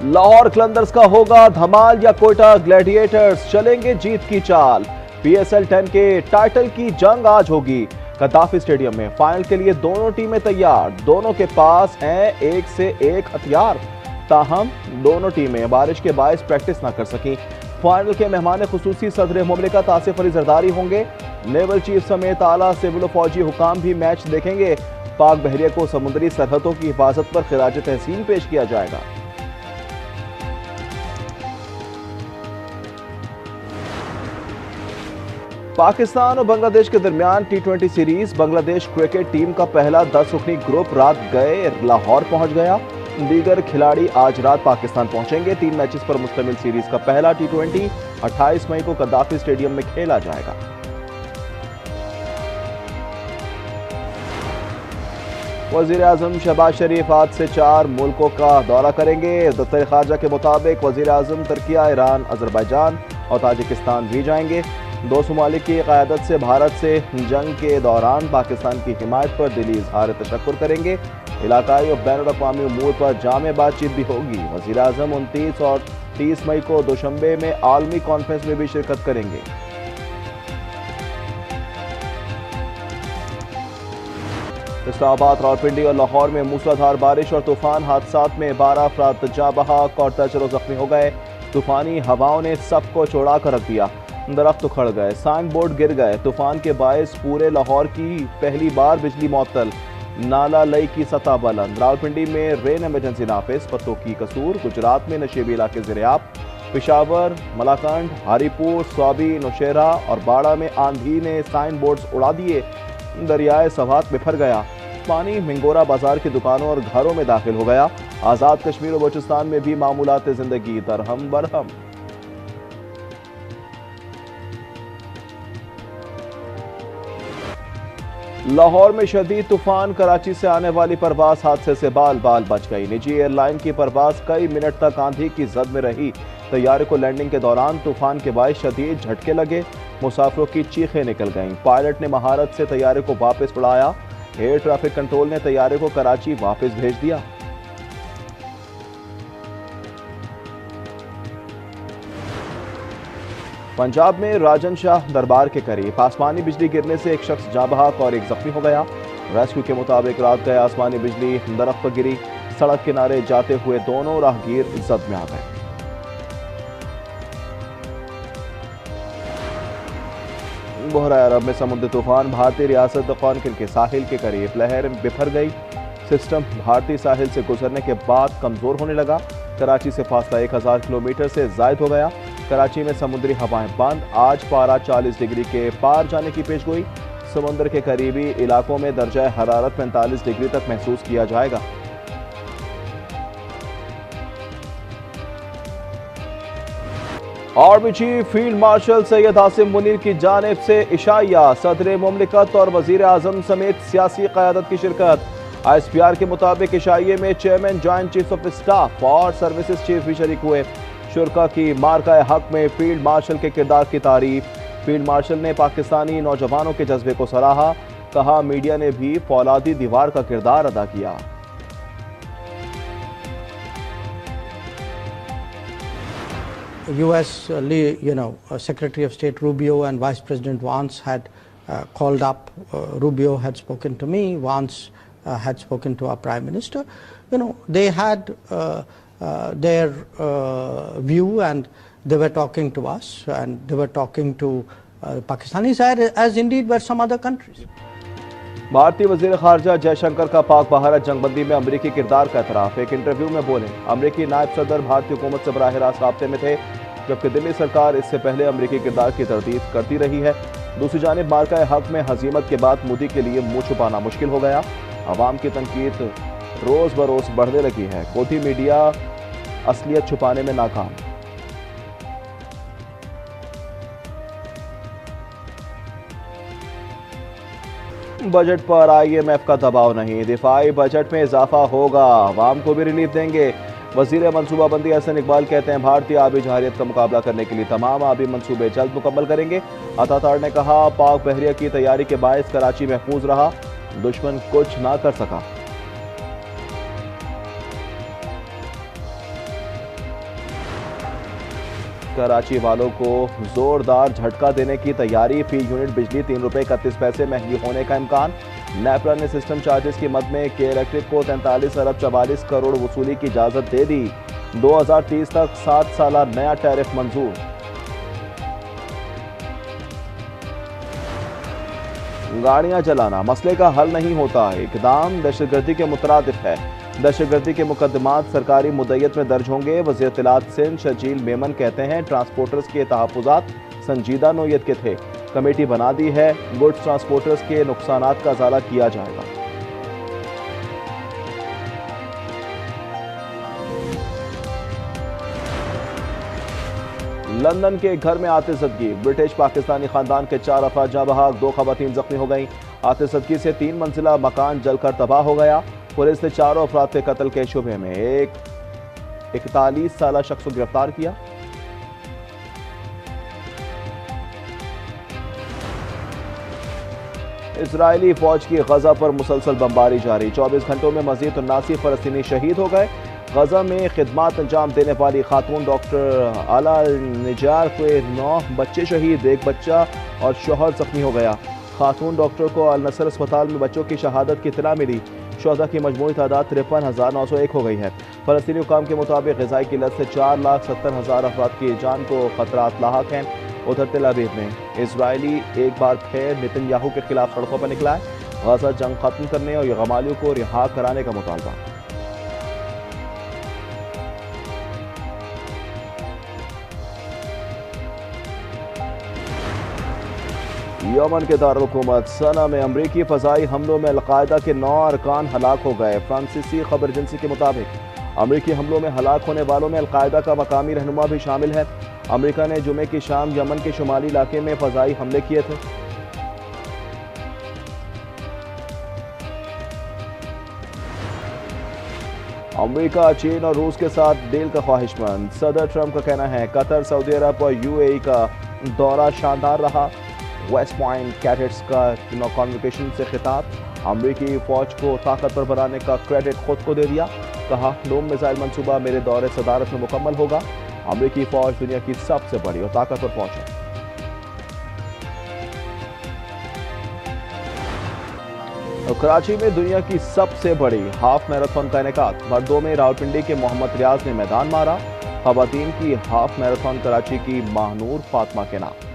लाहौर कलंदर्स का होगा धमाल या कोयटा ग्लैडिएटर्स चलेंगे जीत की चाल। PSL 10 के टाइटल की जंग आज होगी गद्दाफी स्टेडियम में। फाइनल के लिए दोनों टीमें तैयार, दोनों के पास हैं एक से एक हथियार। ताहम दोनों टीमें बारिश के बायस प्रैक्टिस ना कर सकी। फाइनल के मेहमान खुसूसी सदर मुमलिकत आसिफ अली जरदारी होंगे। नेवल चीफ समेत आला सिविल फौजी हुकाम भी मैच देखेंगे। पाक बहरिया को समुद्री सरहदों की हिफाजत पर खिराज तहसीन पेश किया जाएगा। पाकिस्तान और बांग्लादेश के दरमियान T20 series. Bangladesh cricket team का पहला 10 रुकनी ग्रुप रात गए लाहौर पहुंच गया। दीगर खिलाड़ी आज रात पाकिस्तान पहुंचेंगे। 3 मैचेस पर मुश्तमिल सीरीज का पहला T20 28 मई को गद्दाफी स्टेडियम में खेला जाएगा। वजीर आजम शहबाज शरीफ आज से 4 मुल्कों का दौरा करेंगे। दफ्तर खारजा के मुताबिक वजीर आजम तुर्किया, ईरान, अजरबैजान और ताजिकिस्तान भी जाएंगे। 2 ममालिक की क़यादत से भारत से जंग के दौरान पाकिस्तान की हिमायत पर दिली इजहार तशक्कुर करेंगे। इलाकाई और बैनुल-अक़वामी उमूर पर जामे बातचीत भी होगी। वज़ीर आज़म 29 और 30 मई को दुशंबे में आलमी कॉन्फ्रेंस में भी शिरकत करेंगे। इस्लामाबाद, रावलपिंडी और लाहौर में मूसलाधार बारिश और तूफान हादसात में 12 अफराद जा बहक और 10 जख्मी हो गए। तूफानी हवाओं ने सबको चौड़ा कर रख दिया। दरख्त उखड़ गए, साइन बोर्ड गिर गए। तूफान के बायस पूरे लाहौर की पहली बार बिजली मुअत्तल। नाला लई की सतह बुलंद। रावलपिंडी में रेन इमरजेंसी नाफिज। पत्तों की कसूर। गुजरात में नशेबी इलाके ज़ेर-ए-आब। पेशावर, मलाकंड, हारीपुर, स्वाबी, नौशेरा और बाड़ा में आंधी ने साइन बोर्ड्स उड़ा दिए। दरियाए सवात बिफर गया। पानी मिंगोरा बाजार की दुकानों और घरों में दाखिल हो गया। आज़ाद कश्मीर और बलूचिस्तान में भी मामूलात जिंदगी दरहम बरहम। लाहौर में शदीद तूफान। कराची से आने वाली परवाज हादसे से बाल बाल बच गई। निजी एयरलाइन की परवाज कई मिनट तक आंधी की जद में रही। तैयारे को लैंडिंग के दौरान तूफान के बायस शदीद झटके लगे। मुसाफिरों की चीखें निकल गईं। पायलट ने महारत से तैयारे को वापस उड़ाया। एयर ट्रैफिक कंट्रोल ने तैयारे को कराची वापस भेज दिया। पंजाब में राजन शाह दरबार के करीब आसमानी बिजली गिरने से एक शख्स जाँ बहक और एक जख्मी हो गया। रेस्क्यू के मुताबिक रात गए आसमानी बिजली दरख्त पर गिरी। सड़क किनारे जाते हुए दोनों राहगीर जद में आ गए। बहरा अरब में समुद्री तूफान। भारतीय रियासत कौनकिल के साहिल के करीब लहर बिफर गई। सिस्टम भारतीय साहिल से गुजरने के बाद कमजोर होने लगा। कराची से फासला 1000 किलोमीटर से जायद हो गया। कराची में समुद्री हवाएं बंद। आज पारा 40 डिग्री के पार जाने की पेशगोई। समुद्र के करीबी इलाकों में दर्जा हरारत 45 डिग्री तक महसूस किया जाएगा। Army chief field marshal Syed Asim Munir की जानिब से इशाइया। सदर मुमलिकत और वजीर आजम समेत सियासी क़यादत की शिरकत। ISPR के मुताबिक इशाइये में chairman, joint chief of staff और सर्विसेज चीफ भी शरीक हुए। शुरका की मार्का हक में फील्ड मार्शल के किरदार की तारीफ। फील्ड मार्शल ने पाकिस्तानी नौजवानों के जज्बे को सराहा। कहा मीडिया ने भी फौलादी दीवार का किरदार अदा किया। US Secretary of State Rubio and Vice President Vance had called up. Rubio had spoken to me. Vance had spoken to our Prime Minister. They had their view, and they were talking to us, and they were talking to Pakistanis, as indeed were some other countries. भारतीय वजीर खारजा जयशंकर का पाक भारत जंगबंदी में अमरीकी किरदार का एतराफ। एक interview में बोले, अमरीकी नायब सदर भारतीय हुकूमत से बराह रास्त राब्ते में थे, जबकि दिल्ली सरकार इससे पहले अमरीकी किरदार की तरदीद करती रही है। दूसरी जानिब मार्का हक में हजीमत के बाद मोदी के लिए मुंह छुपाना मुश्किल हो गया। अवाम की तनकीद रोज बरोज बढ़ने लगी है। गोदी मीडिया असलियत छुपाने में नाकाम। बजट पर IMF का दबाव नहीं। दिफाई बजट में इजाफा होगा। अवाम को भी रिलीफ देंगे। वजीर मनसूबाबंदी हसन इकबाल कहते हैं भारतीय आबी जहारियत का मुकाबला करने के लिए तमाम आबी मनसूबे जल्द मुकम्मल करेंगे। अतातार ने कहा पाक बहरिया की तैयारी के बायस कराची महफूज रहा, दुश्मन कुछ ना कर सका। कराची वालों को जोरदार झटका देने की तैयारी। फी यूनिट बिजली ₹3.31 महंगी होने का इम्कान। नेपरा ने सिस्टम चार्जेस की मद में के इलेक्ट्रिक को 43 अरब 44 करोड़ वसूली की इजाजत दे दी। 2030 तक 7 साला नया टैरिफ मंजूर। गाड़ियां चलाना मसले का हल नहीं होता, इकदाम दहशतगर्दी के मुतरादिफ है। दहशतगर्दी के मुकदमात सरकारी मुद्दत में दर्ज होंगे। वज़ीर इत्तलात सिंध शजील मेमन कहते हैं ट्रांसपोर्टर्स के तहफ़्फ़ुज़ात संजीदा नौयत के थे। कमेटी बना दी है, गुड्स ट्रांसपोर्टर्स के नुकसानात का इज़ाला किया जाएगा। लंदन के एक घर में आतिशबाजी, ब्रिटिश पाकिस्तानी खानदान के 4 अफराद जाँ बहक, 2 खवातीन जख्मी हो गईं। आतिशबाजी से 3 मंजिला मकान जलकर तबाह हो गया। पुलिस ने 4 अफराद के कत्ल के शुबे में एक 41 साला शख्स को गिरफ्तार किया। इजरायली फौज की गजा पर मुसलसल बमबारी जारी। 24 घंटों में मजीद 79 फलस्तीनी शहीद हो गए। गजा में खिदमात अंजाम देने वाली खातून डॉक्टर आला निजार के 9 बच्चे शहीद, 1 बच्चा और शौहर जख्मी हो गया। खातून डॉक्टर को अल नसर अस्पताल में बच्चों की शहादत की इत्तला मिली। शुहदा की मजमूई तादाद 53,901 हो गई है। फलस्तीनी हुकाम के मुताबिक ग़िज़ाई किल्लत से 4,70,000 अफराद की जान को खतरात लाहक हैं। उधर तेल अवीव में इजरायली एक बार फिर नेतन्याहू के खिलाफ सड़कों पर निकला है। गजा जंग खत्म करने और गमालियों को रिहा कराने का मुतालबा। यमन के दारुल-हुकूमत सना में अमरीकी फ़ज़ाई हमलों में अलकायदा के 9 अरकान हलाक हो गए। फ्रांसीसी खबर एजेंसी के मुताबिक अमरीकी हमलों में हलाक होने वालों में अलकायदा का मकामी रहनुमा भी शामिल है। अमरीका ने जुमे की शाम यमन के शुमाली इलाके में फ़ज़ाई हमले किए थे। अमरीका चीन और रूस के साथ डील का ख्वाहिशमंद। सदर ट्रंप का कहना है कतर, सऊदी अरब और यूएई का दौरा शानदार रहा। वेस्ट पॉइंट कैडेट्स का कॉन्वोकेशन से खिताब। अमरीकी फौज को ताकतवर बनाने का क्रेडिट खुद को दे दिया। कहा डोम मिसाइल मंसूबा मेरे दौरे सदारत में मुकम्मल होगा। अमरीकी फौज दुनिया की सबसे बड़ी और ताकतवर फौज है। कराची में दुनिया की सबसे बड़ी हाफ मैराथन का इनेकाद। मर्दों में रावलपिंडी के मोहम्मद रियाज ने मैदान मारा। खवातीन की हाफ मैराथन कराची की महानूर फातिमा के नाम।